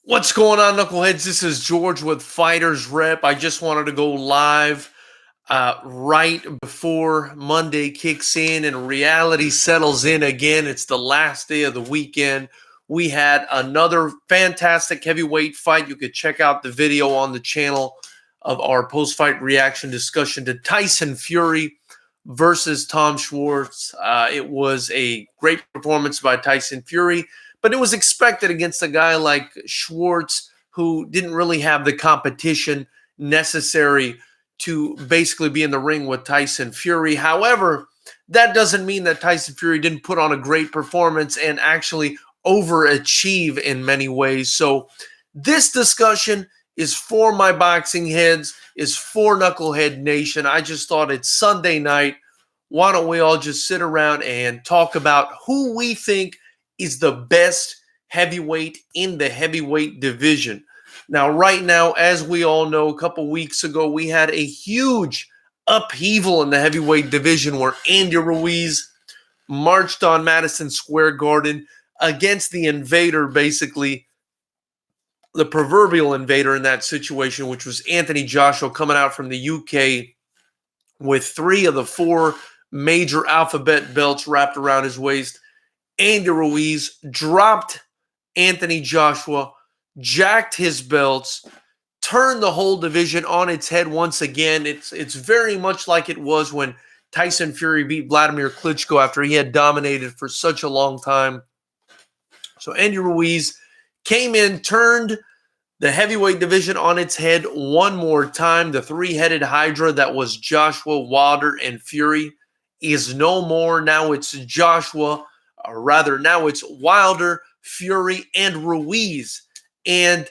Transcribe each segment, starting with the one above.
What's going on, knuckleheads? This is George with FightersRep. I just wanted to go live right before Monday kicks in and reality settles in again. It's the last day of the weekend. We had another fantastic heavyweight fight. You could check out the video on the channel of our post-fight reaction discussion to Tyson Fury versus Tom Schwartz. It was a great performance by Tyson Fury, but it was expected against a guy like Schwartz, who didn't really have the competition necessary to basically be in the ring with Tyson Fury. However, that doesn't mean that Tyson Fury didn't put on a great performance and actually overachieve in many ways. So this discussion is for my boxing heads, is for Knucklehead Nation. I just thought it's Sunday night. Why don't we all just sit around and talk about who we think is the best heavyweight in the heavyweight division. Now, right now, as we all know, a couple weeks ago, we had a huge upheaval in the heavyweight division where Andy Ruiz marched on Madison Square Garden against the invader, basically the proverbial invader in that situation, which was Anthony Joshua, coming out from the UK with 3 of the 4 major alphabet belts wrapped around his waist. Andy Ruiz dropped Anthony Joshua, jacked his belts, turned the whole division on its head once again. It's very much like it was when Tyson Fury beat Vladimir Klitschko after he had dominated for such a long time. So Andy Ruiz came in, turned the heavyweight division on its head one more time. The 3-headed hydra that was Joshua, Wilder, and Fury is no more. Now it's Joshua, or rather now it's Wilder, Fury, and Ruiz. And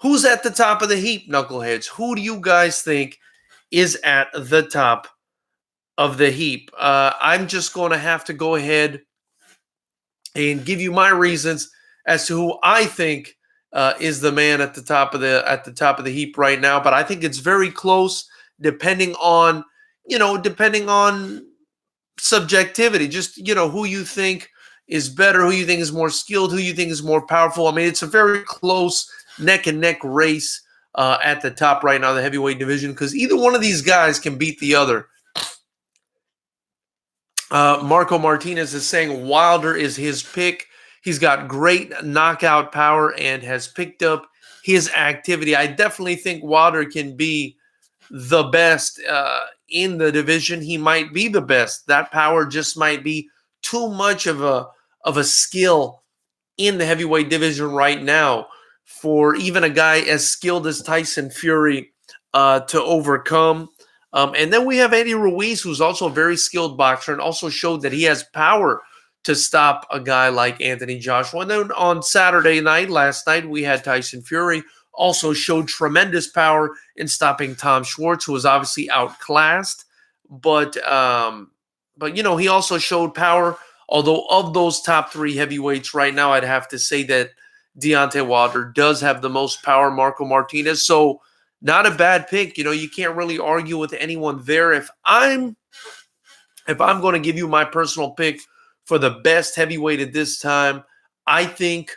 who's at the top of the heap, knuckleheads? Who do you guys think is at the top of the heap? I'm just going to have to go ahead and give you my reasons as to who I think is the man at the top of the heap right now. But I think it's very close, depending on subjectivity. Just who you think is better, who you think is more skilled, who you think is more powerful. I mean, it's a very close neck and neck race at the top right now, the heavyweight division, because either one of these guys can beat the other. Marco Martinez is saying Wilder is his pick. He's got great knockout power and has picked up his activity. I definitely think Wilder can be the best in the division. He might be the best. That power just might be too much of a skill in the heavyweight division right now for even a guy as skilled as Tyson Fury to overcome. And then we have Andy Ruiz, who's also a very skilled boxer and also showed that he has power to stop a guy like Anthony Joshua. And then on Saturday night, last night, we had Tyson Fury, also showed tremendous power in stopping Tom Schwartz, who was obviously outclassed. But he also showed power. Although of those top 3 heavyweights right now, I'd have to say that Deontay Wilder does have the most power, Marco Martinez. So not a bad pick. You can't really argue with anyone there. If I'm going to give you my personal pick for the best heavyweight at this time, I think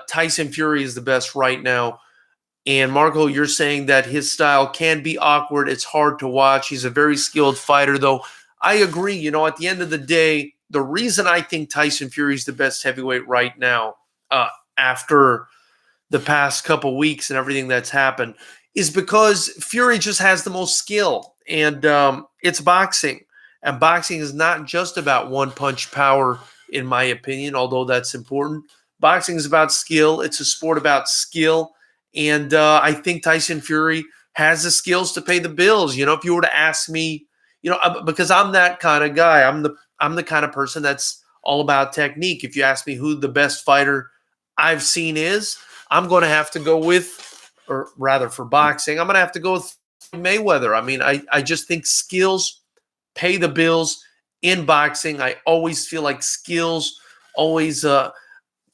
Tyson Fury is the best right now. And Marco, you're saying that his style can be awkward. It's hard to watch. He's a very skilled fighter, though. I agree. At the end of the day, the reason I think Tyson Fury is the best heavyweight right now, after the past couple weeks and everything that's happened, is because Fury just has the most skill. And it's boxing. And boxing is not just about one-punch power, in my opinion, although that's important. Boxing is about skill. It's a sport about skill. And I think Tyson Fury has the skills to pay the bills. If you were to ask me, because I'm that kind of guy. I'm the kind of person that's all about technique. If you ask me who the best fighter I've seen is, I'm going to have to go with, or rather for boxing, I'm going to have to go with Mayweather. I mean, I just think skills pay the bills in boxing. I always feel like skills always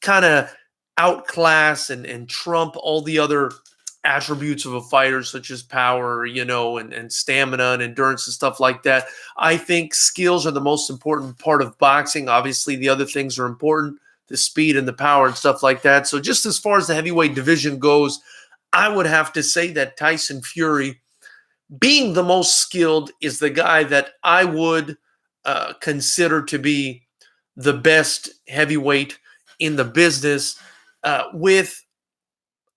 kind of outclass and trump all the other attributes of a fighter, such as power, and stamina and endurance and stuff like that. I think skills are the most important part of boxing. Obviously, the other things are important. the speed and the power and stuff like that. So just as far as the heavyweight division goes, I would have to say that Tyson Fury, being the most skilled, is the guy that I would consider to be the best heavyweight in the business, with,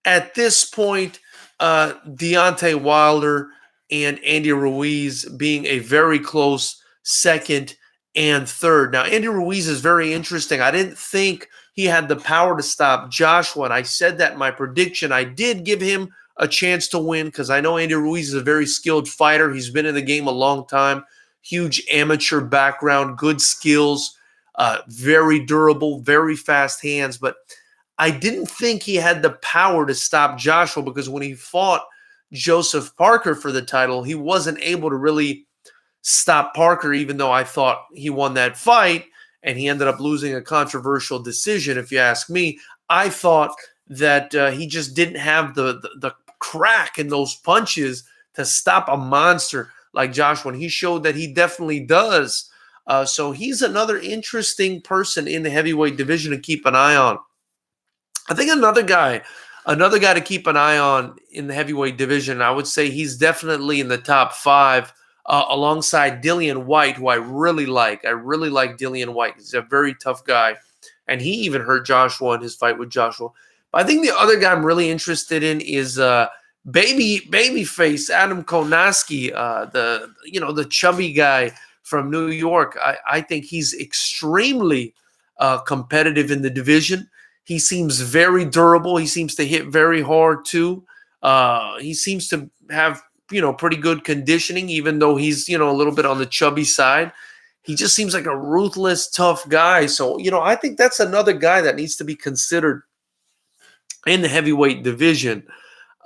at this point, Deontay Wilder and Andy Ruiz being a very close second and third. Now, Andy Ruiz is very interesting. I didn't think he had the power to stop Joshua, and I said that in my prediction. I did give him a chance to win because I know Andy Ruiz is a very skilled fighter. He's been in the game a long time, huge amateur background, good skills, very durable, very fast hands. But I didn't think he had the power to stop Joshua, because when he fought Joseph Parker for the title, he wasn't able to really stop Parker, even though I thought he won that fight, and he ended up losing a controversial decision, if you ask me. I thought that he just didn't have the crack in those punches to stop a monster like Joshua, and he showed that he definitely does. So he's another interesting person in the heavyweight division to keep an eye on. I think another guy to keep an eye on in the heavyweight division, I would say he's definitely in the top 5, alongside Dillian White, who I really like. I really like Dillian White. He's a very tough guy, and he even hurt Joshua in his fight with Joshua. But I think the other guy I'm really interested in is babyface Adam Kownacki, the chubby guy from New York. I think he's extremely competitive in the division. He seems very durable. He seems to hit very hard too. He seems to have, pretty good conditioning, even though he's, a little bit on the chubby side. He just seems like a ruthless, tough guy. So, I think that's another guy that needs to be considered in the heavyweight division.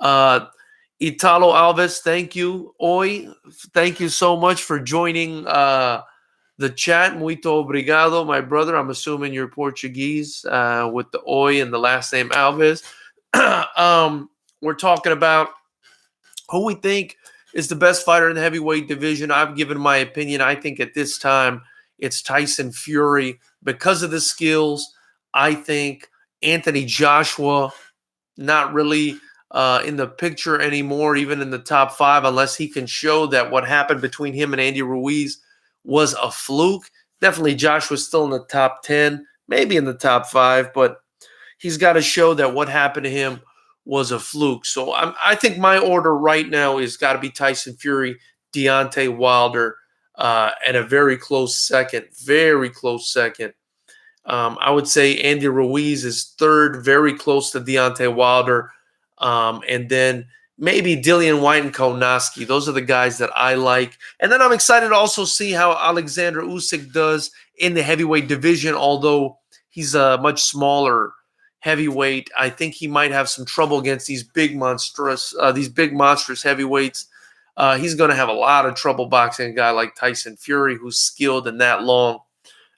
Italo Alves, thank you. Oi, thank you so much for joining the chat. Muito obrigado, my brother. I'm assuming you're Portuguese, with the oi and the last name Alves. We're talking about who we think is the best fighter in the heavyweight division. I've given my opinion. I think at this time it's Tyson Fury because of the skills. I think Anthony Joshua, not really in the picture anymore, even in the top 5, unless he can show that what happened between him and Andy Ruiz was a fluke. Definitely Joshua's still in the top 10, maybe in the top 5, but he's got to show that what happened to him was a fluke. So I think my order right now is got to be Tyson Fury, Deontay Wilder, and a very close second. I would say Andy Ruiz is third, very close to Deontay Wilder, and then maybe Dillian White and Kownacki. Those are the guys that I like. And then I'm excited to also see how Alexander Usyk does in the heavyweight division, although he's a much smaller heavyweight. I think he might have some trouble against these big monstrous heavyweights. He's going to have a lot of trouble boxing a guy like Tyson Fury, who's skilled and that long.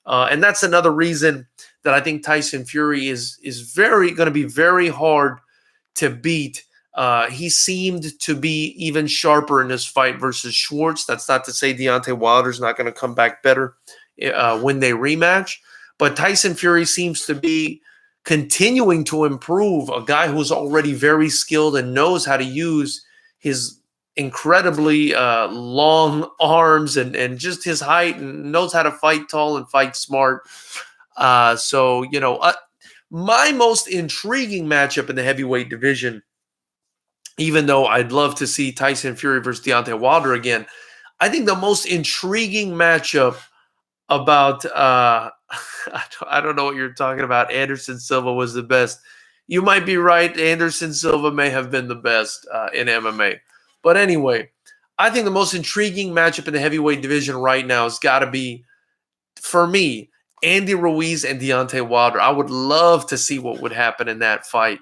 And that's another reason that I think Tyson Fury is going to be very hard to beat. He seemed to be even sharper in this fight versus Schwartz. That's not to say Deontay Wilder's not going to come back better when they rematch. But Tyson Fury seems to be continuing to improve, a guy who's already very skilled and knows how to use his incredibly long arms and just his height, and knows how to fight tall and fight smart. My most intriguing matchup in the heavyweight division, even though I'd love to see Tyson Fury versus Deontay Wilder again, I think the most intriguing matchup about I don't know what you're talking about. Anderson Silva was the best. You might be right. Anderson Silva may have been the best in MMA. But anyway, I think the most intriguing matchup in the heavyweight division right now has got to be, for me, Andy Ruiz and Deontay Wilder. I would love to see what would happen in that fight.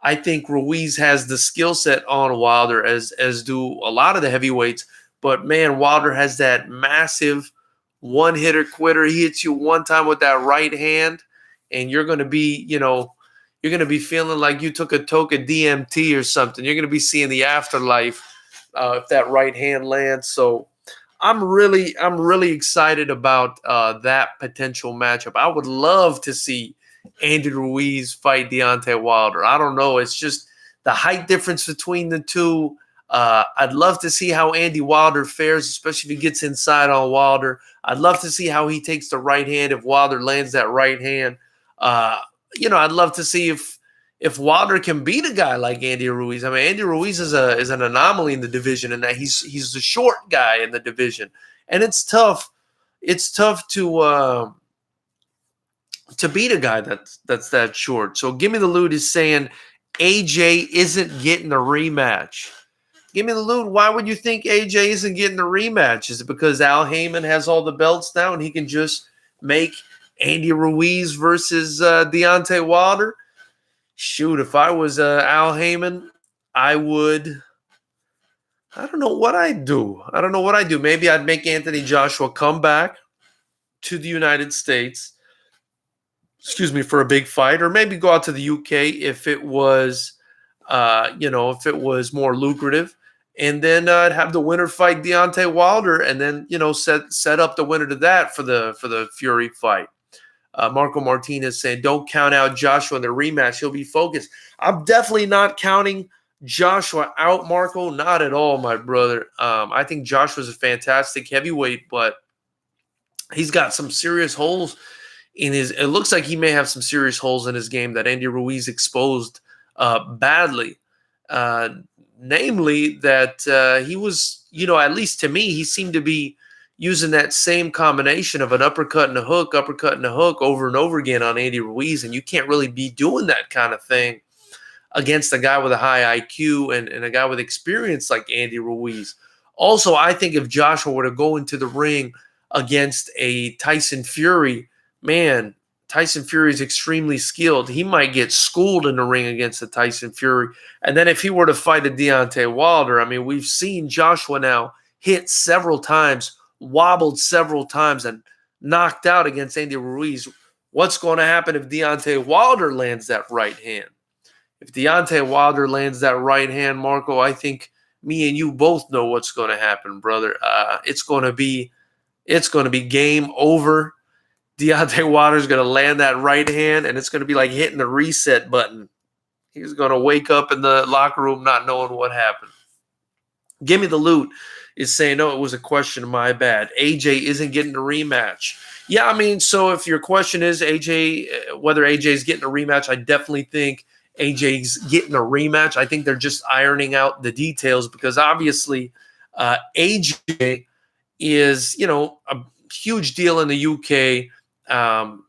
I think Ruiz has the skill set on Wilder, as do a lot of the heavyweights. But, man, Wilder has that massive one-hitter quitter. He hits you one time with that right hand, and you're going to be, you're going to be feeling like you took a toke of DMT or something. You're going to be seeing the afterlife if that right hand lands. So I'm really excited about that potential matchup. I would love to see Andy Ruiz fight Deontay Wilder. I don't know. It's just the height difference between the two. I'd love to see how Andy Wilder fares, especially if he gets inside on Wilder. I'd love to see how he takes the right hand if Wilder lands that right hand. I'd love to see if Wilder can beat a guy like Andy Ruiz. I mean, Andy Ruiz is an anomaly in the division, and that he's the short guy in the division, and it's tough. It's tough to beat a guy that's that short. So Give Me the Loot is saying AJ isn't getting a rematch. Give Me the Loot. Why would you think AJ isn't getting a rematch? Is it because Al Heyman has all the belts now and he can just make Andy Ruiz versus Deontay Wilder? Shoot, if I was Al Heyman, I don't know what I'd do. Maybe I'd make Anthony Joshua come back to the United States, for a big fight, or maybe go out to the UK if it was, more lucrative. And then I'd have the winner fight Deontay Wilder, and then set up the winner to that for the Fury fight. Marco Martinez saying, don't count out Joshua in the rematch. He'll be focused. I'm definitely not counting Joshua out, Marco. Not at all, my brother. I think Joshua's a fantastic heavyweight, but he's got some serious holes in his. It looks like he may have some serious holes in his game that Andy Ruiz exposed badly. Namely, that he was, at least to me, he seemed to be using that same combination of an uppercut and a hook over and over again on Andy Ruiz. And you can't really be doing that kind of thing against a guy with a high IQ and a guy with experience like Andy Ruiz. Also, I think if Joshua were to go into the ring against a Tyson Fury, man, Tyson Fury is extremely skilled. He might get schooled in the ring against a Tyson Fury. And then if he were to fight a Deontay Wilder, I mean, we've seen Joshua now hit several times, wobbled several times, and knocked out against Andy Ruiz. What's going to happen if Deontay Wilder lands that right hand? If Deontay Wilder lands that right hand, Marco, I think me and you both know what's going to happen, brother. It's going to be game over. Deontay Wilder's going to land that right hand, and it's going to be like hitting the reset button. He's going to wake up in the locker room not knowing what happened. Give Me the Loot is saying, no, it was a question, my bad. AJ isn't getting a rematch. Yeah, I mean, so if your question is whether AJ is getting a rematch, I definitely think AJ's getting a rematch. I think they're just ironing out the details because obviously AJ is, a huge deal in the UK.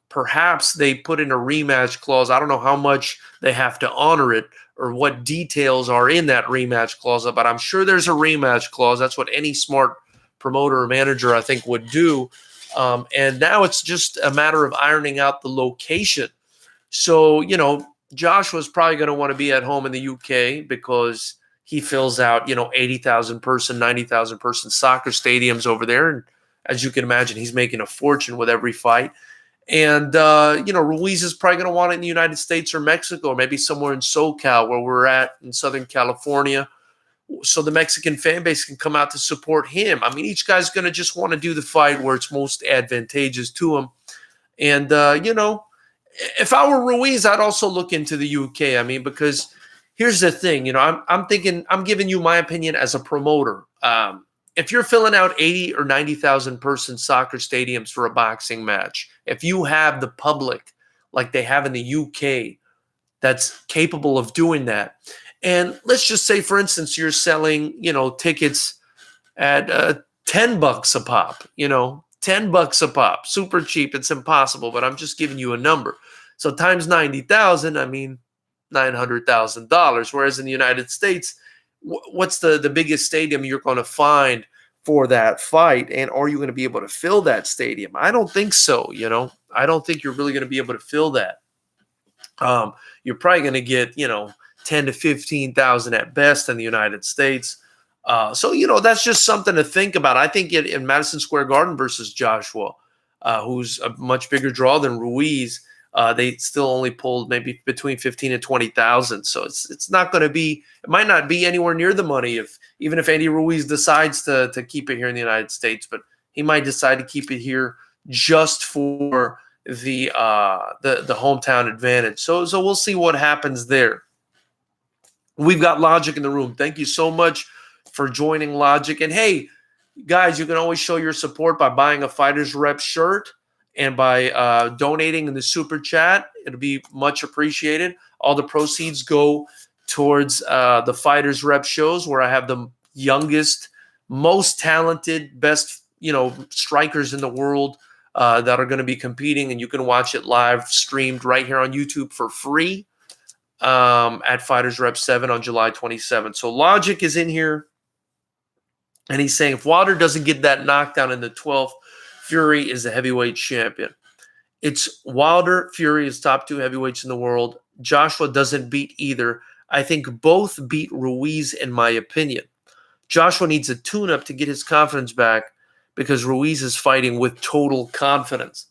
Perhaps they put in a rematch clause. I don't know how much they have to honor it or what details are in that rematch clause, but I'm sure there's a rematch clause. That's what any smart promoter or manager, I think, would do. And now it's just a matter of ironing out the location. So, Joshua's probably going to want to be at home in the UK because he fills out, 80,000 person, 90,000 person soccer stadiums over there. And as you can imagine, he's making a fortune with every fight. And, Ruiz is probably going to want it in the United States or Mexico, or maybe somewhere in SoCal where we're at in Southern California. So the Mexican fan base can come out to support him. I mean, each guy's going to just want to do the fight where it's most advantageous to him. And, if I were Ruiz, I'd also look into the UK. I mean, because here's the thing, I'm thinking, I'm giving you my opinion as a promoter. If you're filling out 80 or 90,000 person soccer stadiums for a boxing match, if you have the public like they have in the UK that's capable of doing that, and let's just say, for instance, you're selling, tickets at $10 a pop, $10 a pop, super cheap. It's impossible, but I'm just giving you a number. So times 90,000, I mean, $900,000. Whereas in the United States, what's the biggest stadium you're going to find for that fight? And are you going to be able to fill that stadium? I don't think so. I don't think you're really going to be able to fill that. You're probably going to get, 10 to 15,000 at best in the United States. So, that's just something to think about. I think in Madison Square Garden versus Joshua, who's a much bigger draw than Ruiz, they still only pulled maybe between 15 and 20,000. So it's not going to be, it might not be anywhere near the money even if Andy Ruiz decides to keep it here in the United States, but he might decide to keep it here just for the hometown advantage. So we'll see what happens there. We've got Logic in the room. Thank you so much for joining, Logic. And hey, guys, you can always show your support by buying a FightersRep shirt and by donating in the super chat. It'll be much appreciated. All the proceeds go towards the FightersRep shows, where I have the youngest, most talented, best strikers in the world that are going to be competing, and you can watch it live streamed right here on YouTube for free at FightersRep 7 on July 27th. So Logic is in here, and he's saying if Wilder doesn't get that knockdown in the 12th, Fury is the heavyweight champion. It's Wilder, Fury is top 2 heavyweights in the world. Joshua doesn't beat either. I think both beat Ruiz, in my opinion. Joshua needs a tune-up to get his confidence back because Ruiz is fighting with total confidence.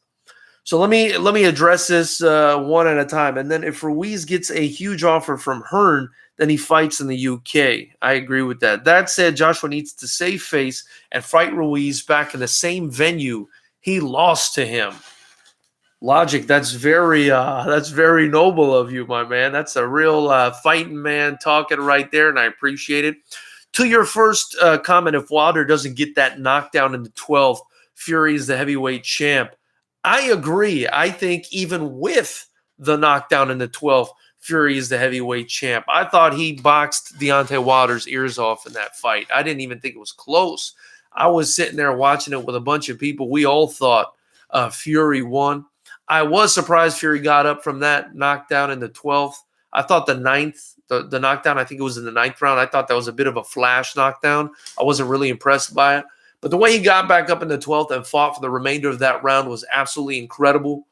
So let me address this one at a time. And then if Ruiz gets a huge offer from Hearn, then he fights in the UK. I agree with that. That said, Joshua needs to save face and fight Ruiz back in the same venue he lost to him. Logic, that's very noble of you, my man. That's a real fighting man talking right there, and I appreciate it. To your first comment, if Wilder doesn't get that knockdown in the 12th, Fury is the heavyweight champ. I agree. I think even with the knockdown in the 12th, Fury is the heavyweight champ. I thought he boxed Deontay Wilder's ears off in that fight. I didn't even think it was close. I was sitting there watching it with a bunch of people. We all thought Fury won. I was surprised Fury got up from that knockdown in the 12th. I thought the knockdown, I think it was in the 9th round. I thought that was a bit of a flash knockdown. I wasn't really impressed by it. But the way he got back up in the 12th and fought for the remainder of that round was absolutely incredible.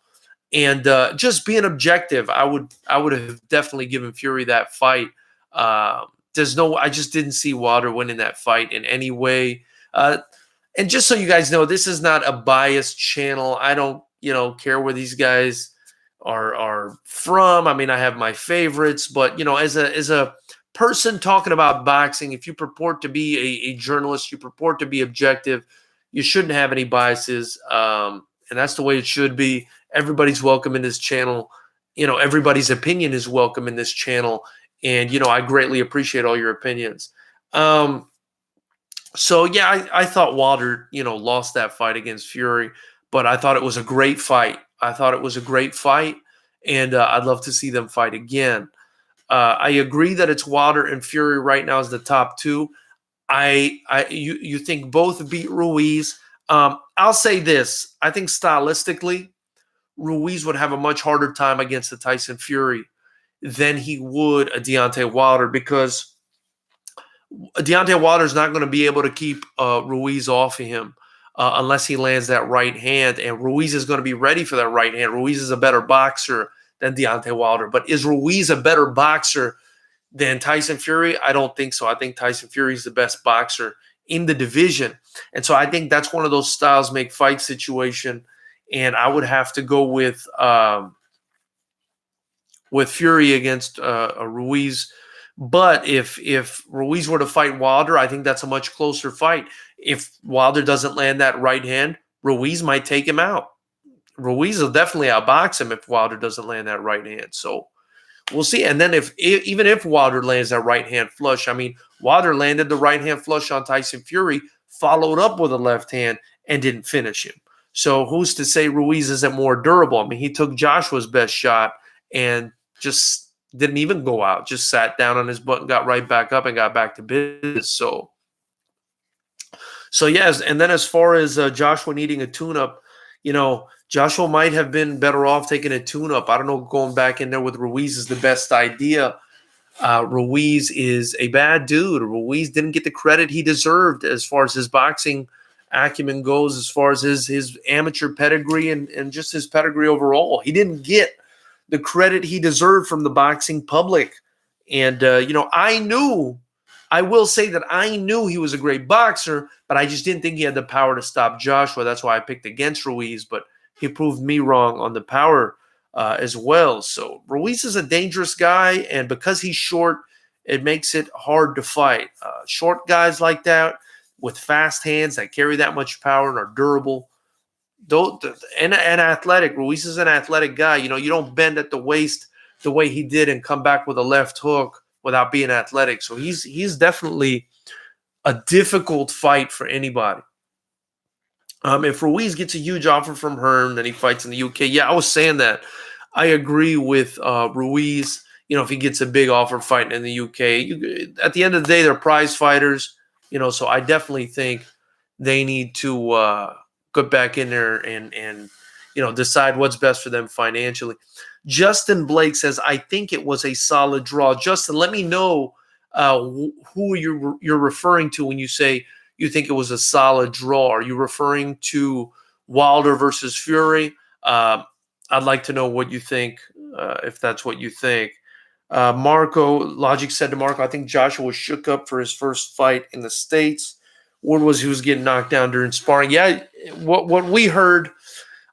And just being objective, I would have definitely given Fury that fight. I just didn't see Wilder winning that fight in any way. And just so you guys know, this is not a biased channel. I don't care where these guys are from. I mean, I have my favorites, but as a person talking about boxing, if you purport to be a journalist, you purport to be objective, you shouldn't have any biases, and that's the way it should be. Everybody's welcome in this channel. Everybody's opinion is welcome in this channel, and I greatly appreciate all your opinions. So yeah, I thought Wilder lost that fight against Fury, but I thought it was a great fight. And I'd love to see them fight again. I agree that it's Wilder and Fury right now as the top 2. You think both beat Ruiz? I'll say this: I think stylistically, Ruiz would have a much harder time against the Tyson Fury than he would a Deontay Wilder, because Deontay Wilder is not going to be able to keep Ruiz off of him unless he lands that right hand, and Ruiz is going to be ready for that right hand. Ruiz is a better boxer than Deontay Wilder, but is Ruiz a better boxer than Tyson Fury? I don't think so. I think Tyson Fury is the best boxer in the division, and so I think that's one of those styles make fight situation, and I would have to go with Fury against Ruiz. But if Ruiz were to fight Wilder, I think that's a much closer fight. If Wilder doesn't land that right hand, Ruiz might take him out. Ruiz will definitely outbox him if Wilder doesn't land that right hand. So we'll see. And then even if Wilder lands that right hand flush, I mean, Wilder landed the right hand flush on Tyson Fury, followed up with a left hand, and didn't finish him. So who's to say Ruiz isn't more durable? I mean, he took Joshua's best shot and just didn't even go out, just sat down on his butt and got right back up and got back to business. So yes, and then as far as Joshua needing a tune-up, Joshua might have been better off taking a tune-up. I don't know, going back in there with Ruiz is the best idea. Ruiz is a bad dude. Ruiz didn't get the credit he deserved as far as his boxing acumen goes, as far as his amateur pedigree and just his pedigree overall. He didn't get the credit he deserved from the boxing public. And, I will say that I knew he was a great boxer, but I just didn't think he had the power to stop Joshua. That's why I picked against Ruiz, but he proved me wrong on the power as well. So Ruiz is a dangerous guy, and because he's short, it makes it hard to fight. Short guys like that with fast hands that carry that much power and are durable, Don't and athletic. Ruiz is an athletic guy. You know, you don't bend at the waist the way he did and come back with a left hook without being athletic. So he's definitely a difficult fight for anybody. If Ruiz gets a huge offer from Hearn, then he fights in the UK. Yeah, I was saying that. I agree with Ruiz. You know, if he gets a big offer fighting in the UK, at the end of the day, they're prize fighters. You know, so I definitely think they need to get back in there and decide what's best for them financially. Justin Blake says, I think it was a solid draw. Justin, let me know who you're referring to when you say you think it was a solid draw. Are you referring to Wilder versus Fury? I'd like to know what you think, if that's what you think. Marco, Logic said to Marco, I think Joshua was shook up for his first fight in the States. Word was he was getting knocked down during sparring. Yeah, what we heard,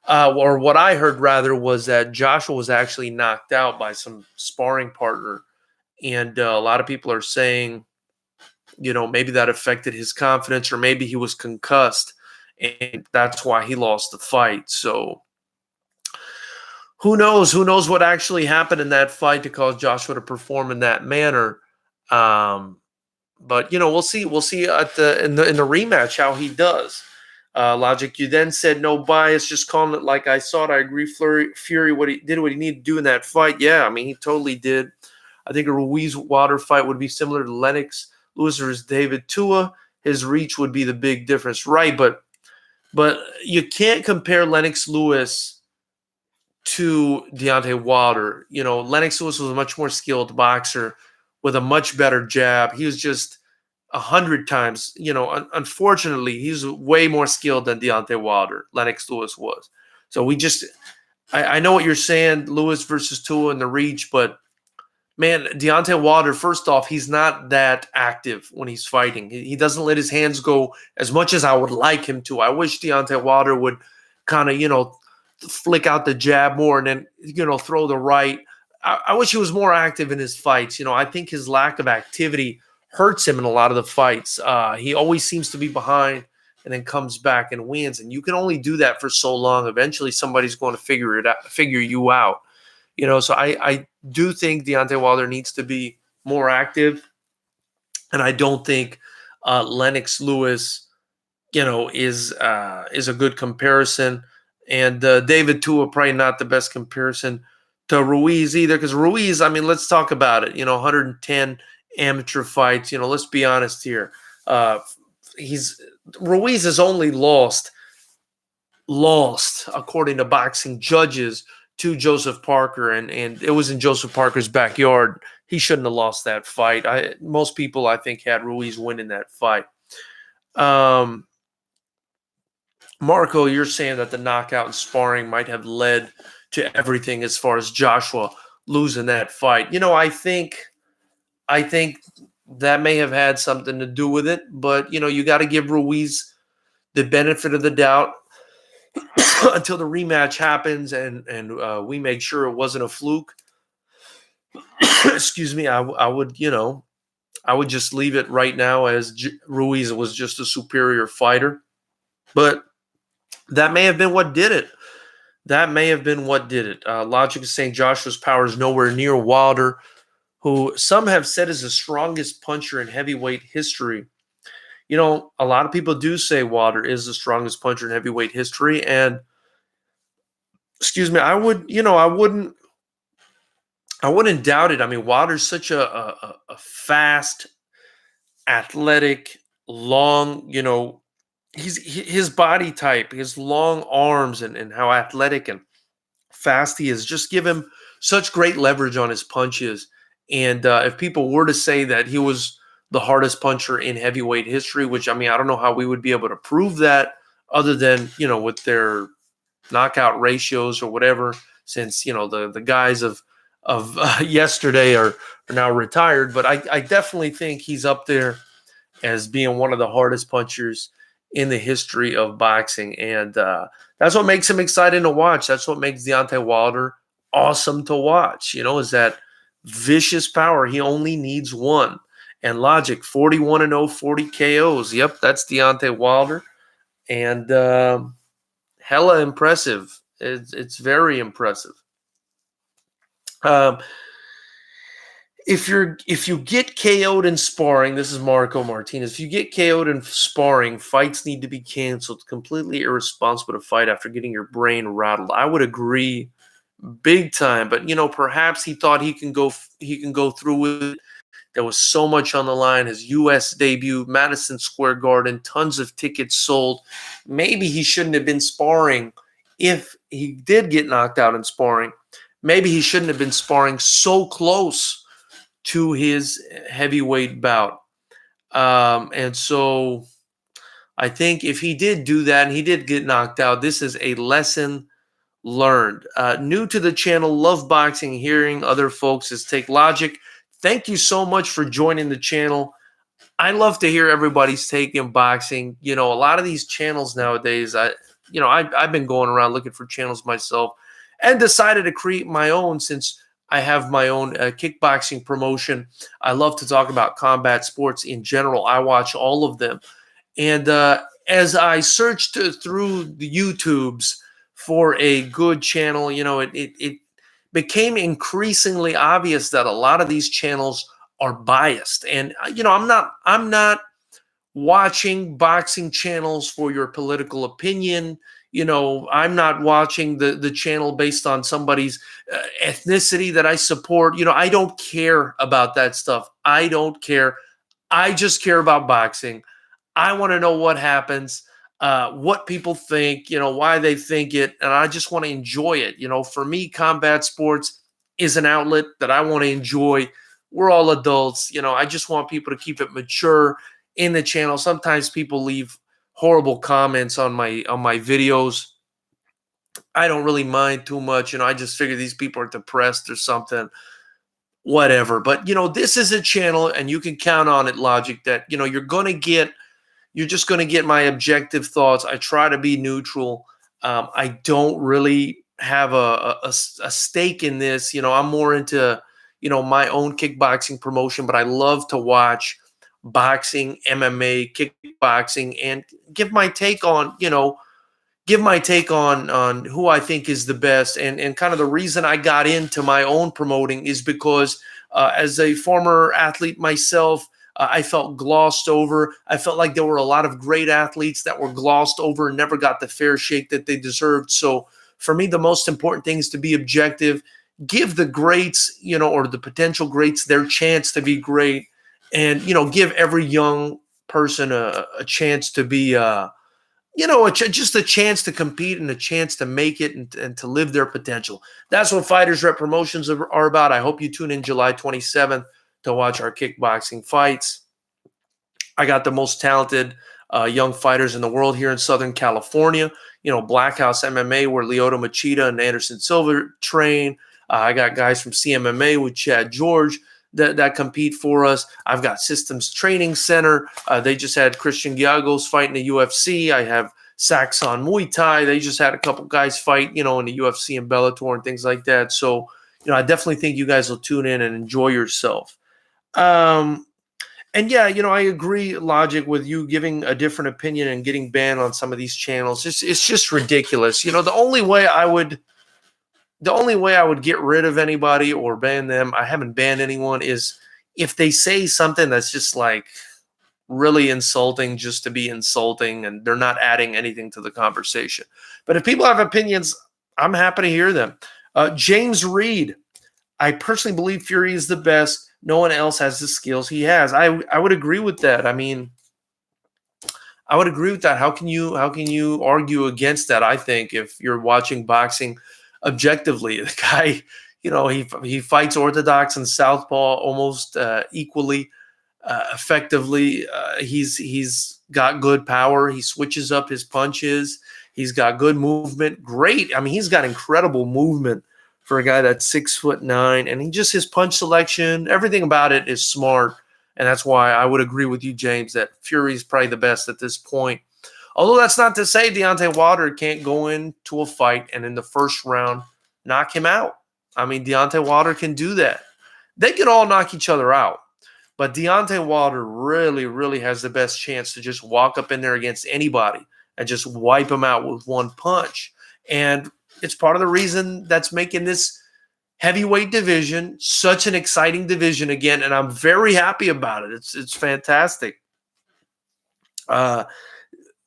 or what I heard rather, was that Joshua was actually knocked out by some sparring partner. And a lot of people are saying, maybe that affected his confidence, or maybe he was concussed, and that's why he lost the fight. So who knows? Who knows what actually happened in that fight to cause Joshua to perform in that manner? But we'll see. We'll see in the rematch how he does. Logic, you then said no bias, just calling it like I saw it. I agree. Fury, what he needed to do in that fight. Yeah, I mean, he totally did. I think a Ruiz Wilder fight would be similar to Lennox Lewis versus David Tua. His reach would be the big difference, right? But you can't compare Lennox Lewis to Deontay Wilder. Lennox Lewis was a much more skilled boxer with a much better jab. He was just 100 times, unfortunately, he's way more skilled than Deontay Wilder, Lennox Lewis was. So I know what you're saying, Lewis versus Tua and the reach, but man, Deontay Wilder, first off, he's not that active when he's fighting. He doesn't let his hands go as much as I would like him to. I wish Deontay Wilder would kind of, flick out the jab more and then, throw the right. I wish he was more active in his fights. I think his lack of activity hurts him in a lot of the fights. He always seems to be behind and then comes back and wins. And you can only do that for so long. Eventually, somebody's going to figure you out. So I do think Deontay Wilder needs to be more active, and I don't think Lennox Lewis, is a good comparison. And David Tua, probably not the best comparison to Ruiz either, because Ruiz, I mean, let's talk about it. 110 amateur fights. Let's be honest here. Ruiz has only lost according to boxing judges to Joseph Parker, and it was in Joseph Parker's backyard. He shouldn't have lost that fight. Most people, I think, had Ruiz winning that fight. Marco, you're saying that the knockout and sparring might have led to everything as far as Joshua losing that fight. I think that may have had something to do with it, but you got to give Ruiz the benefit of the doubt until the rematch happens and we make sure it wasn't a fluke. Excuse me. I would just leave it right now as Ruiz was just a superior fighter, but that may have been what did it. Logic is saying Joshua's power is nowhere near Wilder, who some have said is the strongest puncher in heavyweight history. A lot of people do say Wilder is the strongest puncher in heavyweight history, and excuse me, I wouldn't doubt it. I mean, Wilder's such a fast, athletic, long, his body type, his long arms, and how athletic and fast he is just give him such great leverage on his punches. And if people were to say that he was the hardest puncher in heavyweight history, which, I mean, I don't know how we would be able to prove that other than, with their knockout ratios or whatever, since, the guys of yesterday are now retired. But I definitely think he's up there as being one of the hardest punchers in the history of boxing. And that's what makes him exciting to watch. That's what makes Deontay Wilder awesome to watch, is that vicious power. He only needs one. And Logic, 41-0, 40 KOs. Yep, that's Deontay Wilder. And hella impressive. It's very impressive. Um, if you get KO'd in sparring, this is Marco Martinez. If you get KO'd in sparring, fights need to be canceled. Completely irresponsible to fight after getting your brain rattled. I would agree, big time. But perhaps he thought he can go through with it. There was so much on the line. His U.S. debut, Madison Square Garden, tons of tickets sold. Maybe he shouldn't have been sparring. If he did get knocked out in sparring, maybe he shouldn't have been sparring so close to his heavyweight bout. And so I think if he did do that and he did get knocked out, this is a lesson learned. New to the channel, love boxing, hearing other folks' take. Logic, thank you so much for joining the channel. I love to hear everybody's take in boxing. A lot of these channels nowadays, I've been going around looking for channels myself and decided to create my own since I have my own kickboxing promotion. I love to talk about combat sports in general. I watch all of them. And as I searched through the YouTubes for a good channel, it became increasingly obvious that a lot of these channels are biased. And I'm not watching boxing channels for your political opinion. I'm not watching the channel based on somebody's ethnicity that I support. I don't care about that stuff. I don't care. I just care about boxing. I want to know what happens, what people think, why they think it, and I just want to enjoy it. For me, combat sports is an outlet that I want to enjoy. We're all adults. I just want people to keep it mature in the channel. Sometimes people leave horrible comments on my videos. I don't really mind too much. I just figure these people are depressed or something, whatever. But this is a channel, and you can count on it, Logic, that you're just going to get my objective thoughts. I try to be neutral. I don't really have a stake in this. I'm more into my own kickboxing promotion, but I love to watch boxing, MMA, kickboxing, and give my take on who I think is the best. And kind of the reason I got into my own promoting is because as a former athlete myself, I felt glossed over. I felt like there were a lot of great athletes that were glossed over and never got the fair shake that they deserved. So for me, the most important thing is to be objective, give the greats, or the potential greats, their chance to be great. And, give every young person a chance to be, just a chance to compete and a chance to make it and to live their potential. That's what Fighters Rep promotions are about. I hope you tune in July 27th to watch our kickboxing fights. I got the most talented young fighters in the world here in Southern California. Black House MMA, where Lyoto Machida and Anderson Silva train. I got guys from CMMA with Chad George that compete for us. I've got Systems Training Center. They just had Christian Giagos fight in the UFC. I have Saxon Muay Thai. They just had a couple guys fight, in the UFC and Bellator and things like that. So, I definitely think you guys will tune in and enjoy yourself. And yeah, I agree, Logic, with you giving a different opinion and getting banned on some of these channels. It's just ridiculous. The only way I would get rid of anybody or ban them, I haven't banned anyone, is if they say something that's just like really insulting just to be insulting and they're not adding anything to the conversation. But if people have opinions, I'm happy to hear them. James Reed, I personally believe Fury is the best. No one else has the skills he has. I would agree with that. I mean, I would agree with that. How can you argue against that? I think if you're watching boxing objectively, the guy, he fights orthodox and southpaw almost equally effectively. He's got good power. He switches up his punches. He's got good movement. Great. I mean, he's got incredible movement for a guy that's 6'9", and his punch selection, everything about it is smart. And that's why I would agree with you, James, that Fury is probably the best at this point. Although that's not to say Deontay Wilder can't go into a fight and in the first round knock him out. I mean, Deontay Wilder can do that. They can all knock each other out. But Deontay Wilder really, really has the best chance to just walk up in there against anybody and just wipe him out with one punch. And it's part of the reason that's making this heavyweight division such an exciting division again, and I'm very happy about it. It's fantastic.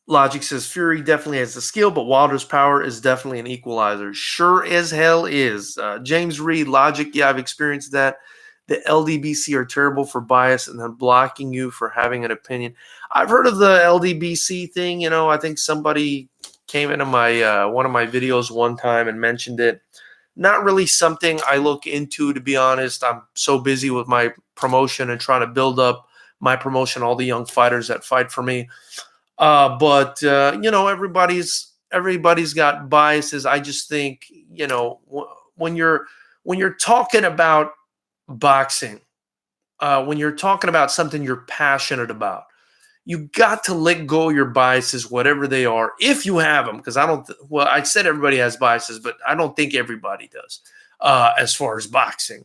Logic says Fury definitely has the skill, but Wilder's power is definitely an equalizer. Sure as hell is. James Reed, Logic, yeah, I've experienced that. The LDBC are terrible for bias and then blocking you for having an opinion. I've heard of the LDBC thing. You know, I think somebody came into my one of my videos one time and mentioned it. Not really something I look into, to be honest. I'm so busy with my promotion and trying to build up my promotion, all the young fighters that fight for me. But you know, everybody's got biases. I just think, you know, when you're talking about boxing, when you're talking about something you're passionate about, you got to let go of your biases, whatever they are, if you have them. Because well, I said everybody has biases, but I don't think everybody does as far as boxing.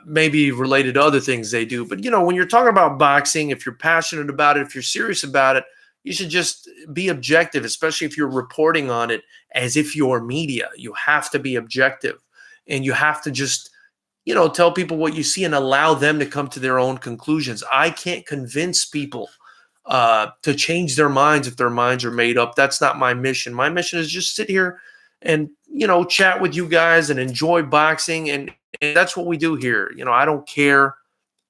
Maybe related to other things they do. But, you know, when you're talking about boxing, if you're passionate about it, if you're serious about it, you should just be objective, especially if you're reporting on it as if you're media. You have to be objective, and you have to just, you know, tell people what you see and allow them to come to their own conclusions. I can't convince people to change their minds if their minds are made up. That's not my mission. My mission is just sit here and, you know, chat with you guys and enjoy boxing. And that's what we do here. You know, I don't care.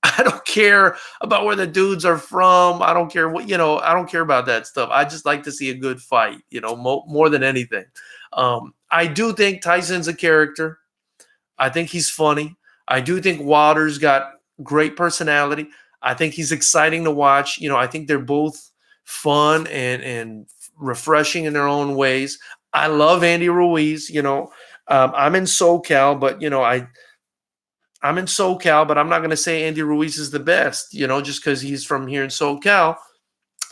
I don't care about where the dudes are from. I don't care what, you know, I don't care about that stuff. I just like to see a good fight, you know, more than anything. I do think Tyson's a character. I think he's funny. I do think Wilder's got great personality. I think he's exciting to watch. You know, I think they're both fun and refreshing in their own ways. I love Andy Ruiz. You know, I'm in SoCal, but, you know, I'm in SoCal, but I'm not going to say Andy Ruiz is the best, you know, just because he's from here in SoCal.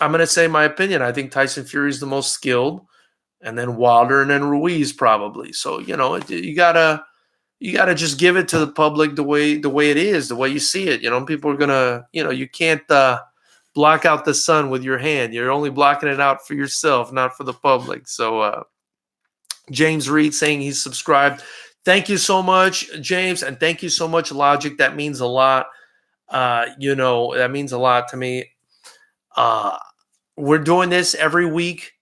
I'm going to say my opinion. I think Tyson Fury is the most skilled, and then Wilder, and then Ruiz probably. So, you know, you gotta just give it to the public the way it is, the way you see it. You know, people are gonna, you know, you can't block out the sun with your hand. You're only blocking it out for yourself, not for the public. So James Reed saying he's subscribed. Thank you so much, James, and thank you so much, Logic. That means a lot. You know, that means a lot to me. We're doing this every week.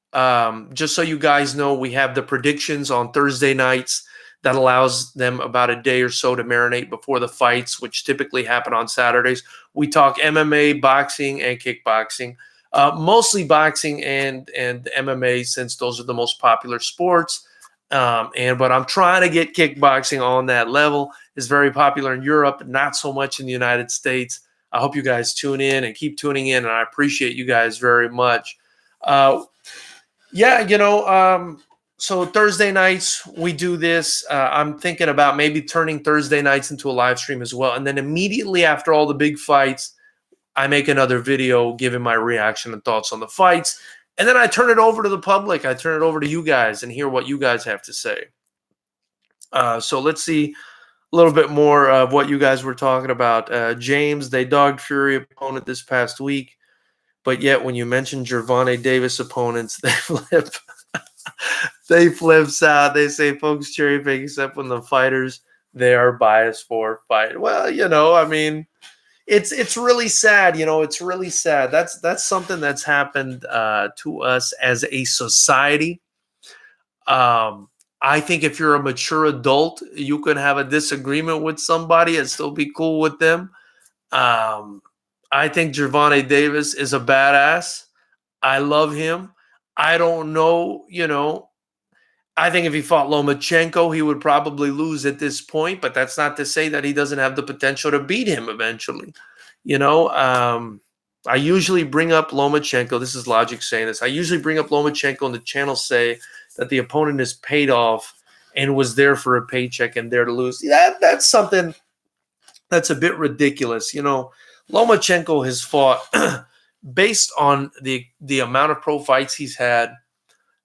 Just so you guys know, we have the predictions on Thursday nights. That allows them about a day or so to marinate before the fights, which typically happen on Saturdays. We talk MMA, boxing, and kickboxing. Mostly boxing and MMA, since those are the most popular sports. But I'm trying to get kickboxing on that level. It's very popular in Europe, not so much in the United States. I hope you guys tune in and keep tuning in, and I appreciate you guys very much. Yeah, you know, so Thursday nights we do this. I'm thinking about maybe turning Thursday nights into a live stream as well. And then immediately after all the big fights, I make another video giving my reaction and thoughts on the fights. And then I turn it over to the public. I turn it over to you guys and hear what you guys have to say. So let's see a little bit more of what you guys were talking about. James, they dogged Fury opponent this past week. But yet when you mention Gervonta Davis opponents, they flip. They flip out. They say folks cherry pick except when the fighters they are biased for fight. Well, you know, I mean, it's really sad. You know, it's really sad. That's something that's happened to us as a society. I think if you're a mature adult, you can have a disagreement with somebody and still be cool with them. I think Gervonta Davis is a badass. I love him. I don't know, you know, I think if he fought Lomachenko, he would probably lose at this point, but that's not to say that he doesn't have the potential to beat him eventually. You know, I usually bring up Lomachenko. This is Logic saying this. I usually bring up Lomachenko and the channel say that the opponent is paid off and was there for a paycheck and there to lose. That's something that's a bit ridiculous. You know, Lomachenko has fought based on the amount of pro fights he's had.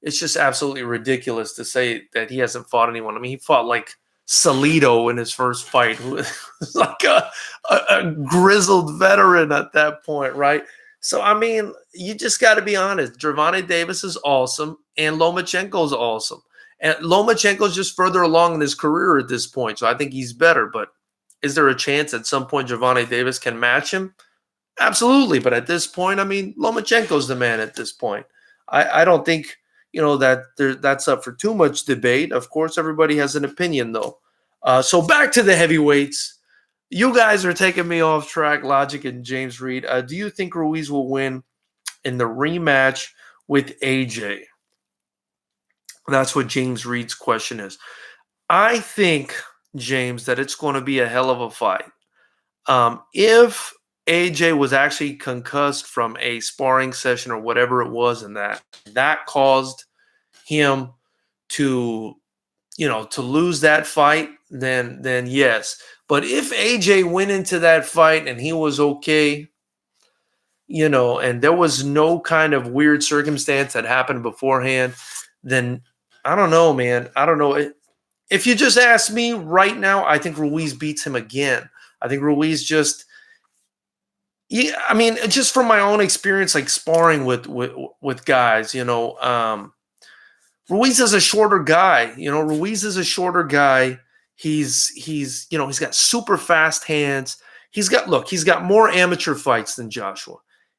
It's just absolutely ridiculous to say that he hasn't fought anyone. I mean, he fought like Salido in his first fight, who was like a grizzled veteran at that point, right? So, I mean, you just got to be honest. Gervonta Davis is awesome, and Lomachenko is awesome. And Lomachenko is just further along in his career at this point, so I think he's better. But is there a chance at some point Gervonta Davis can match him? Absolutely. But at this point, I mean, Lomachenko's the man at this point. I don't think, that's up for too much debate. Of course, everybody has an opinion, though. So back to the heavyweights. You guys are taking me off track, Logic and James Reed. Do you think Ruiz will win in the rematch with AJ? That's what James Reed's question is. I think, James, that it's going to be a hell of a fight. If AJ was actually concussed from a sparring session or whatever it was, and that caused him to lose that fight, then yes. But if AJ went into that fight and he was okay, and there was no kind of weird circumstance that happened beforehand, then I don't know, man. I don't know. If you just ask me right now, I think Ruiz beats him again. I think Ruiz just from my own experience, like sparring with guys, Ruiz is a shorter guy. Ruiz is a shorter guy. He's got super fast hands. He's got more amateur fights than Joshua.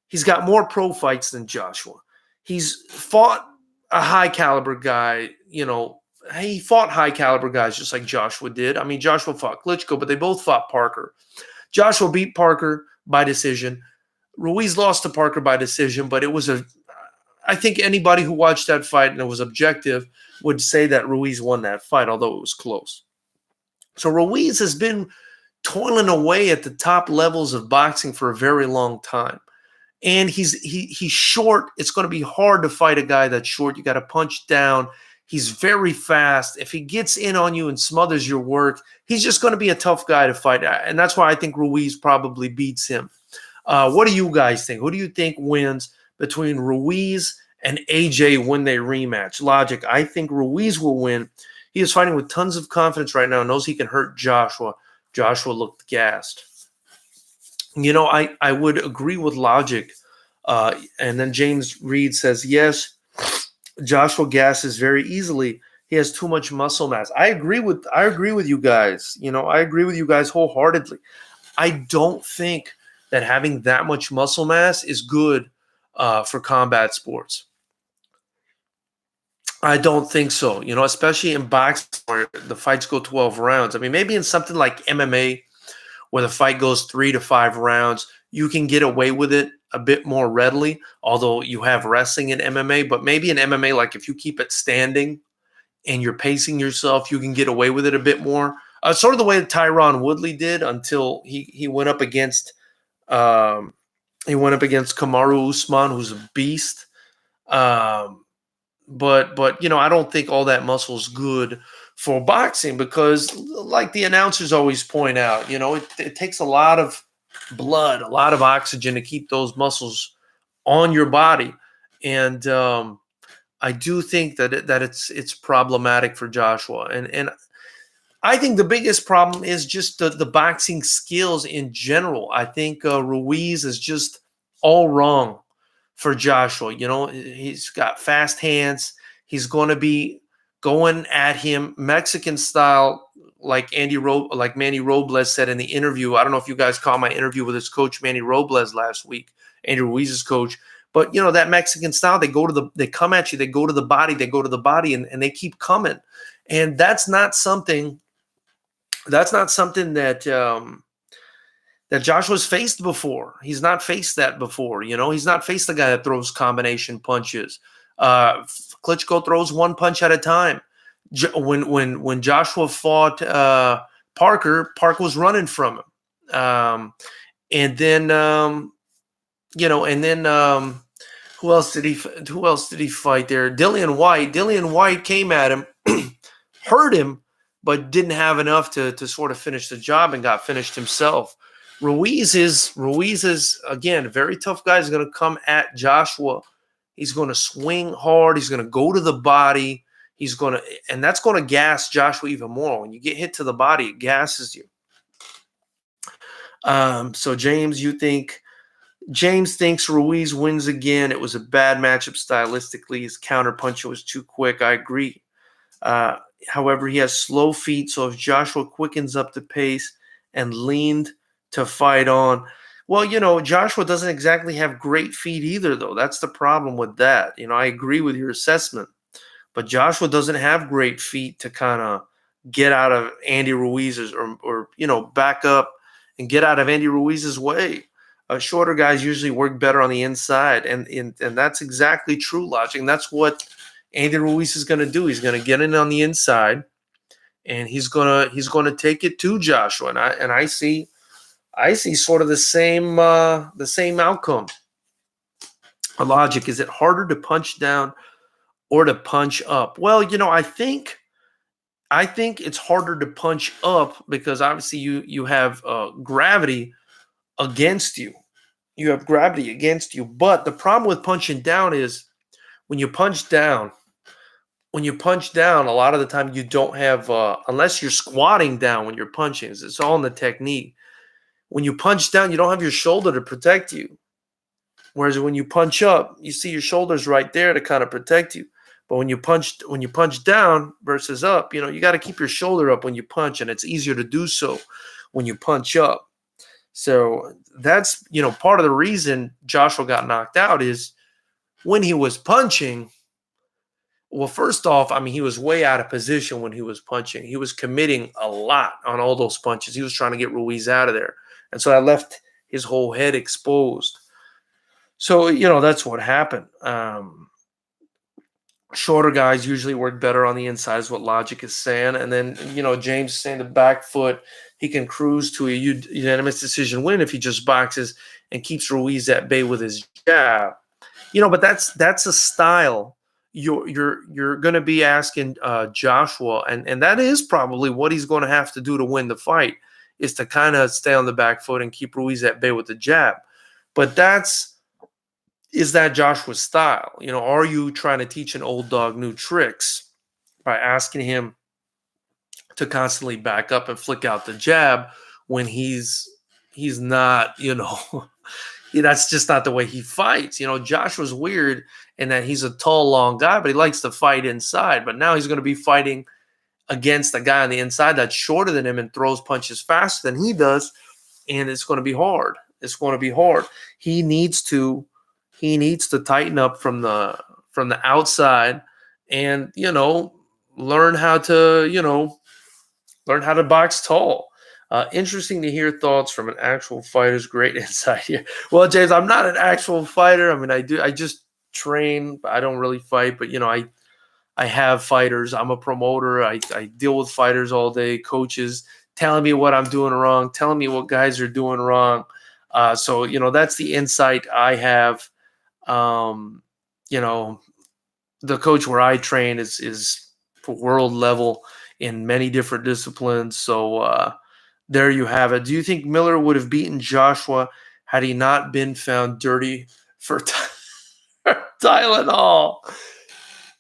He's got more pro fights than Joshua. He's fought a high caliber guy. He fought high caliber guys just like Joshua did. I mean, Joshua fought Klitschko, but they both fought Parker. Joshua beat Parker by decision. Ruiz lost to Parker by decision, but I think anybody who watched that fight and it was objective would say that Ruiz won that fight, although it was close. So Ruiz has been toiling away at the top levels of boxing for a very long time. And he's short. It's going to be hard to fight a guy that's short. You got to punch down. He's very fast. If he gets in on you and smothers your work, he's just going to be a tough guy to fight. And that's why I think Ruiz probably beats him. What do you guys think? Who do you think wins between Ruiz and AJ when they rematch? Logic, I think Ruiz will win. He is fighting with tons of confidence right now, knows he can hurt Joshua. Joshua looked gassed. I would agree with Logic. And then James Reed says, yes, Joshua gasses very easily. He has too much muscle mass. I agree with you guys. I agree with you guys wholeheartedly. I don't think that having that much muscle mass is good for combat sports. I don't think so, especially in boxing where the fights go 12 rounds. I mean, maybe in something like MMA where the fight goes 3 to 5 rounds, you can get away with it a bit more readily, although you have wrestling in MMA. But maybe in MMA, like if you keep it standing and you're pacing yourself, you can get away with it a bit more. Sort of the way that Tyron Woodley did until he went up against Kamaru Usman, who's a beast. But I don't think all that muscle is good for boxing because, like the announcers always point out, it takes a lot of blood, a lot of oxygen to keep those muscles on your body, and I do think that it's problematic for Joshua, and I think the biggest problem is just the boxing skills in general. I think Ruiz is just all wrong for Joshua. He's got fast hands. He's going to be going at him Mexican style, like Manny Robles said in the interview. I don't know if you guys caught my interview with his coach, Manny Robles, last week, Andy Ruiz's coach. But, that Mexican style, they come at you, they go to the body, and they keep coming. And that's not something that Joshua's faced before. He's not faced that before. He's not faced the guy that throws combination punches. Klitschko throws one punch at a time. When Joshua fought Parker was running from him. And then who else did he fight there? Dillian White. Dillian White came at him, hurt him, but didn't have enough to sort of finish the job and got finished himself. Ruiz is again a very tough guy. He's going to come at Joshua. He's going to swing hard. He's going to go to the body. And that's going to gas Joshua even more. When you get hit to the body, it gasses you. So James, you think James thinks Ruiz wins again. It was a bad matchup stylistically. His counterpuncher was too quick. I agree. Uh, However, he has slow feet, so if Joshua quickens up the pace and leaned to fight on, well, Joshua doesn't exactly have great feet either, though. That's the problem with that. I agree with your assessment, but Joshua doesn't have great feet to kind of get out of Andy Ruiz's or back up and get out of Andy Ruiz's way. Shorter guys usually work better on the inside, and that's exactly true logic. And that's what Andy Ruiz is going to do. He's going to get in on the inside, and he's gonna take it to Joshua. And I see sort of the same outcome. The logic, is it harder to punch down or to punch up? Well, I think it's harder to punch up because obviously you have gravity against you. You have gravity against you. But the problem with punching down is when you punch down, a lot of the time you don't have, unless you're squatting down when you're punching, it's all in the technique. When you punch down, you don't have your shoulder to protect you. Whereas when you punch up, you see your shoulders right there to kind of protect you. But when you punch down versus up, you got to keep your shoulder up when you punch, and it's easier to do so when you punch up. So that's, part of the reason Joshua got knocked out is when he was punching. Well, first off, he was way out of position when he was punching. He was committing a lot on all those punches. He was trying to get Ruiz out of there. And so that left his whole head exposed. So, that's what happened. Shorter guys usually work better on the inside is what logic is saying. And then, James is saying the back foot, he can cruise to a unanimous decision win if he just boxes and keeps Ruiz at bay with his jab. But that's a style you're going to be asking Joshua, and that is probably what he's going to have to do to win the fight, is to kind of stay on the back foot and keep Ruiz at bay with the jab. But is that Joshua's style? Are you trying to teach an old dog new tricks by asking him to constantly back up and flick out the jab when he's not, that's just not the way he fights. Joshua's weird in that he's a tall, long guy, but he likes to fight inside. But now he's going to be fighting against a guy on the inside that's shorter than him and throws punches faster than he does, and it's going to be hard. It's going to be hard. He needs to tighten up from the outside and learn how to box tall. Interesting to hear thoughts from an actual fighter's great insight here. Well, James, I'm not an actual fighter. I just train. I don't really fight, but I have fighters. I'm a promoter. I deal with fighters all day, coaches telling me what I'm doing wrong, telling me what guys are doing wrong. So that's the insight I have. The coach where I train is for world level in many different disciplines. So there you have it. Do you think Miller would have beaten Joshua had he not been found dirty for Tylenol?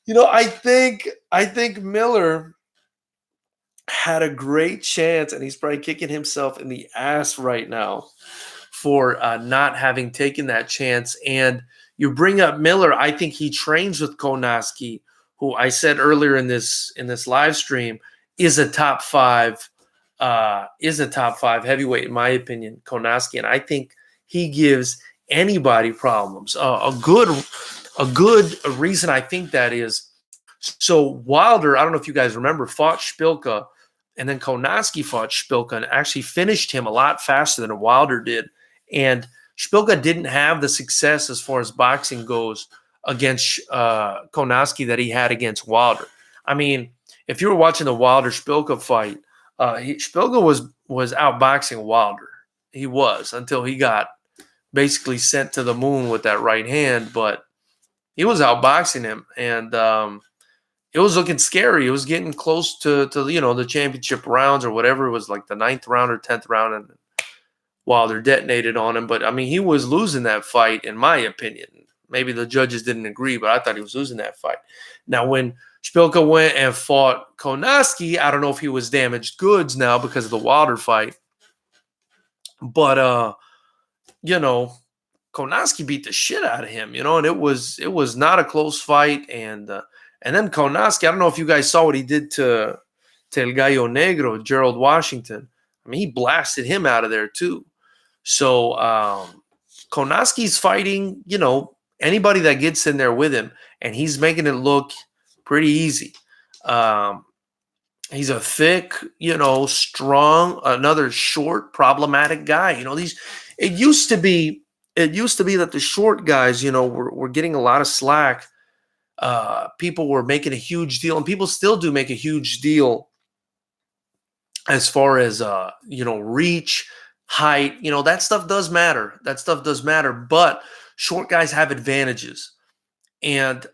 I think Miller had a great chance, and he's probably kicking himself in the ass right now for not having taken that chance. And you bring up Miller. I think he trains with Konaski, who I said earlier in this live stream is a top five heavyweight in my opinion, Konaski, and I think he gives anybody problems. A good reason I think that is, so Wilder, I don't know if you guys remember, fought Szpilka, and then Konaski fought Szpilka and actually finished him a lot faster than Wilder did. And Szpilka didn't have the success as far as boxing goes against Konaski that he had against Wilder. If you were watching the Wilder-Szpilka fight, Szpilka was outboxing Wilder. He was, until he got basically sent to the moon with that right hand, but he was outboxing him, and it was looking scary. It was getting close to the championship rounds or whatever. It was like the 9th round or 10th round, and Wilder detonated on him. But he was losing that fight, in my opinion. Maybe the judges didn't agree, but I thought he was losing that fight. Now, when Szpilka went and fought Konaski, I don't know if he was damaged goods now because of the Wilder fight. But, Kownacki beat the shit out of him, and it was not a close fight. And then Kownacki, I don't know if you guys saw what he did to El Gallo Negro, Gerald Washington. I mean, he blasted him out of there too. So Kownacki's fighting, anybody that gets in there with him, and he's making it look pretty easy. He's a thick, strong, another short, problematic guy. It used to be that the short guys, were getting a lot of slack. People were making a huge deal, and people still do make a huge deal as far as reach, height. That stuff does matter. But short guys have advantages, and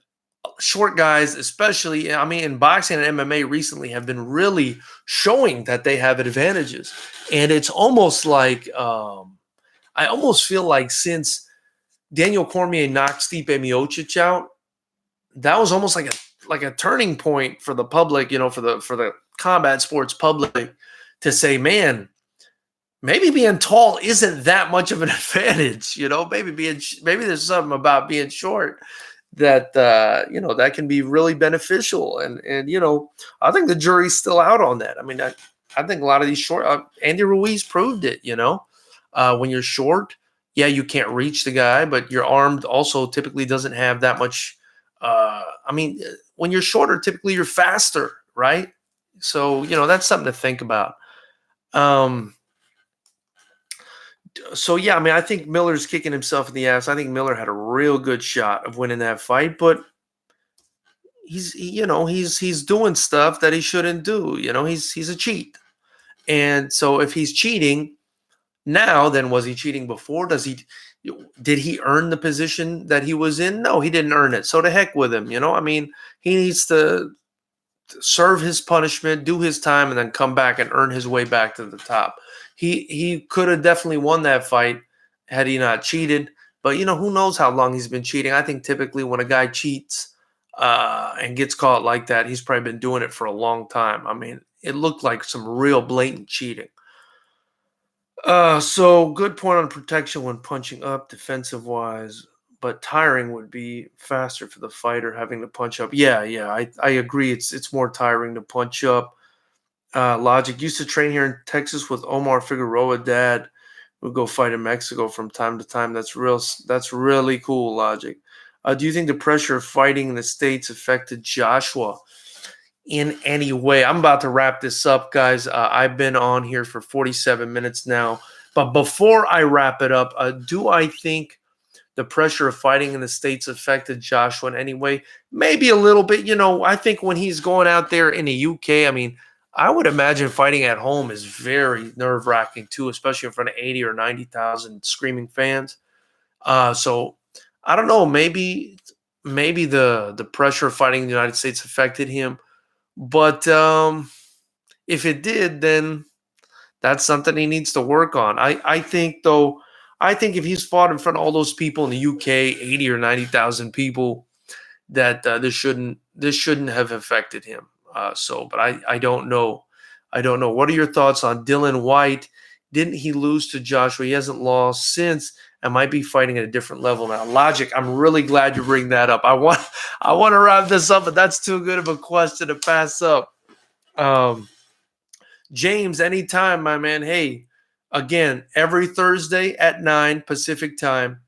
short guys, especially, I mean, in boxing and MMA recently, have been really showing that they have advantages. And it's almost like I almost feel like since Daniel Cormier knocked Stipe Miocic out, that was almost like a turning point for the public, for the combat sports public, to say, man, maybe being tall isn't that much of an advantage. Maybe there's something about being short that that can be really beneficial. And I think the jury's still out on that. I mean, I think a lot of these short, Andy Ruiz proved it. When you're short, yeah, you can't reach the guy, but your arm also typically doesn't have that much. When you're shorter, typically you're faster, right? So that's something to think about. So yeah, I mean, I think Miller's kicking himself in the ass. I think Miller had a real good shot of winning that fight, but he's doing stuff that he shouldn't do. He's a cheat, and so if he's cheating now, then was he cheating before? Did he earn the position that he was in? No, he didn't earn it. So to heck with him. I mean, he needs to serve his punishment, do his time, and then come back and earn his way back to the top. He could have definitely won that fight had he not cheated. But, who knows how long he's been cheating. I think typically when a guy cheats and gets caught like that, he's probably been doing it for a long time. I mean, it looked like some real blatant cheating. So good point on protection when punching up defensive-wise, but tiring would be faster for the fighter having to punch up. Yeah, I agree. It's more tiring to punch up. Logic used to train here in Texas with Omar Figueroa. Dad would go fight in Mexico from time to time. That's really cool. Logic. Do you think the pressure of fighting in the States affected Joshua in any way? I'm about to wrap this up, guys. I've been on here for 47 minutes now. But before I wrap it up, do I think the pressure of fighting in the States affected Joshua in any way? Maybe a little bit. I think when he's going out there in the UK, I mean, I would imagine fighting at home is very nerve-wracking too, especially in front of 80 or 90,000 screaming fans. So I don't know. Maybe the pressure of fighting in the United States affected him. But if it did, then that's something he needs to work on. I think if he's fought in front of all those people in the UK, 80 or 90,000 people, that this shouldn't have affected him. But I don't know. What are your thoughts on Dylan White? Didn't he lose to Joshua? He hasn't lost since and might be fighting at a different level now. Logic, I'm really glad you bring that up. I want to wrap this up, but that's too good of a question to pass up. James, anytime, my man. Hey, again, every Thursday at 9 Pacific time.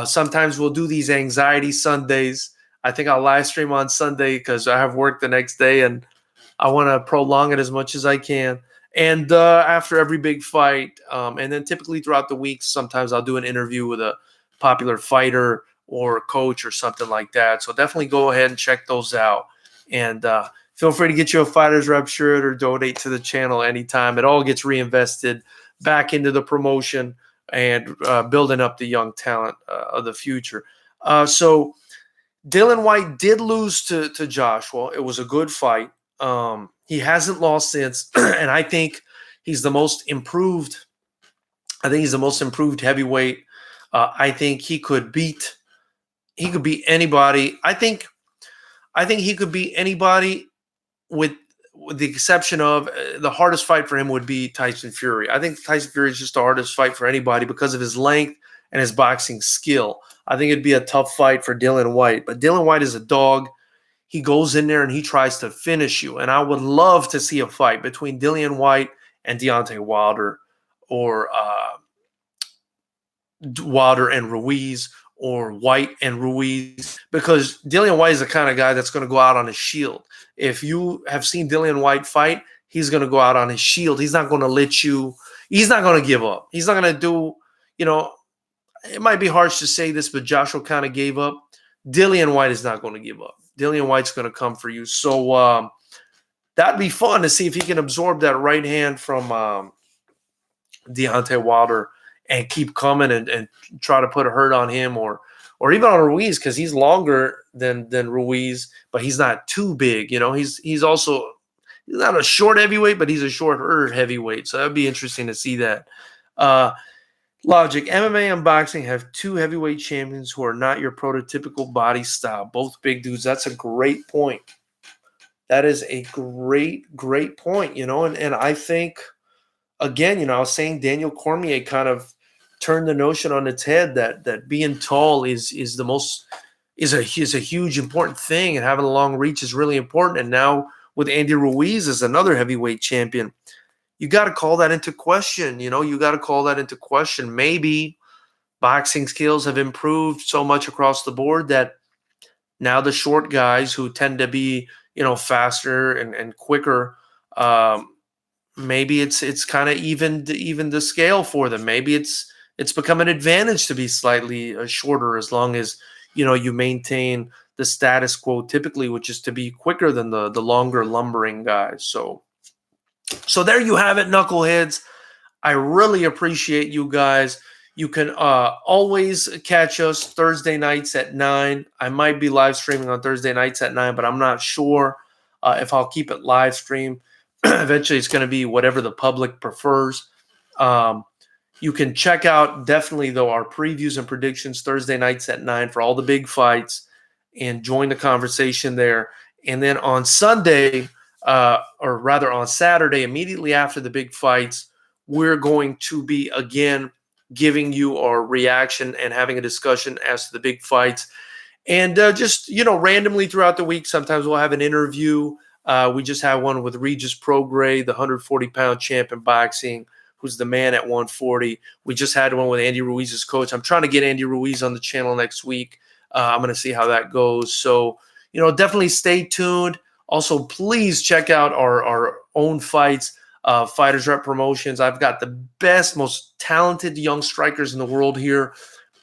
Sometimes we'll do these anxiety Sundays. I think I'll live stream on Sunday because I have work the next day and I want to prolong it as much as I can. And after every big fight, and then typically throughout the week, sometimes I'll do an interview with a popular fighter or a coach or something like that. So definitely go ahead and check those out. And feel free to get you a FightersRep shirt or donate to the channel anytime. It all gets reinvested back into the promotion and building up the young talent of the future. So Dylan White did lose to Joshua. It was a good fight. He hasn't lost since, and I think he's the most improved. I think he's the most improved heavyweight. I think he could beat anybody. I think he could beat anybody with the exception of the hardest fight for him would be Tyson Fury. I think Tyson Fury is just the hardest fight for anybody because of his length and his boxing skill. I think it'd be a tough fight for Dillian Whyte, but Dillian Whyte is a dog. He goes in there and he tries to finish you. And I would love to see a fight between Dillian Whyte and Deontay Wilder, or Wilder and Ruiz, or Whyte and Ruiz, because Dillian Whyte is the kind of guy that's going to go out on his shield. If you have seen Dillian Whyte fight, he's going to go out on his shield. He's not going to let you – he's not going to give up. He's not going to do – it might be harsh to say this, but Joshua kind of gave up. Dillian Whyte is not going to give up. Dillian Whyte's going to come for you. So that'd be fun to see if he can absorb that right hand from Deontay Wilder and keep coming and try to put a hurt on him, or even on Ruiz, because he's longer than Ruiz, but he's not too big. He's also – he's not a short heavyweight, but he's a shorter heavyweight. So that'd be interesting to see that. Logic, MMA and boxing have two heavyweight champions who are not your prototypical body style, both big dudes. That's a great point. That is a great, great point, and I think, again, I was saying Daniel Cormier kind of turned the notion on its head that being tall is a huge important thing, and having a long reach is really important. And now with Andy Ruiz as another heavyweight champion, you got to call that into question. You got to call that into question. Maybe boxing skills have improved so much across the board that now the short guys who tend to be, faster and quicker, maybe it's kind of even the scale for them. Maybe it's become an advantage to be slightly shorter, as long as, you maintain the status quo typically, which is to be quicker than the longer lumbering guys. So there you have it, knuckleheads. I really appreciate you guys. You can always catch us Thursday nights at 9. I might be live streaming on Thursday nights at 9, but I'm not sure if I'll keep it live stream. Eventually, it's going to be whatever the public prefers. You can check out, definitely, though, our previews and predictions Thursday nights at 9 for all the big fights, and join the conversation there. And then on Sunday – or rather on Saturday, immediately after the big fights, we're going to be again giving you our reaction and having a discussion as to the big fights. And just, randomly throughout the week, sometimes we'll have an interview. We just had one with Regis Prograis, the 140-pound champ in boxing, who's the man at 140. We just had one with Andy Ruiz's coach. I'm trying to get Andy Ruiz on the channel next week. I'm going to see how that goes. So, definitely stay tuned. Also, please check out our own fights, FightersRep Promotions. I've got the best, most talented young strikers in the world here,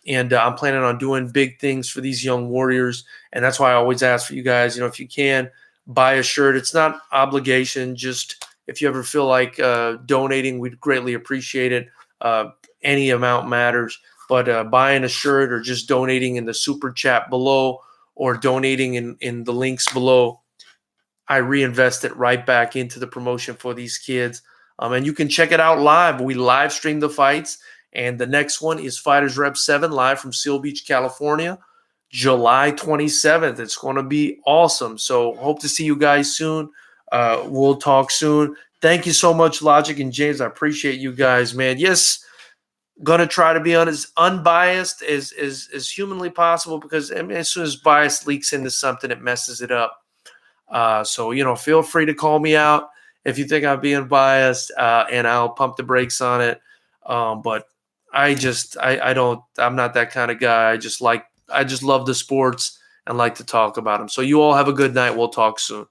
and I'm planning on doing big things for these young warriors. And that's why I always ask for you guys, if you can, buy a shirt. It's not obligation. Just if you ever feel like donating, we'd greatly appreciate it. Any amount matters. But buying a shirt or just donating in the super chat below, or donating in the links below, I reinvest it right back into the promotion for these kids. And you can check it out live. We live stream the fights. And the next one is FightersRep 7 live from Seal Beach, California, July 27th. It's going to be awesome. So hope to see you guys soon. We'll talk soon. Thank you so much, Logic and James. I appreciate you guys, man. Yes, going to try to be as unbiased as humanly possible, because as soon as bias leaks into something, it messes it up. So, feel free to call me out if you think I'm being biased, and I'll pump the brakes on it. But I'm not that kind of guy. I just love the sports and like to talk about them. So you all have a good night. We'll talk soon.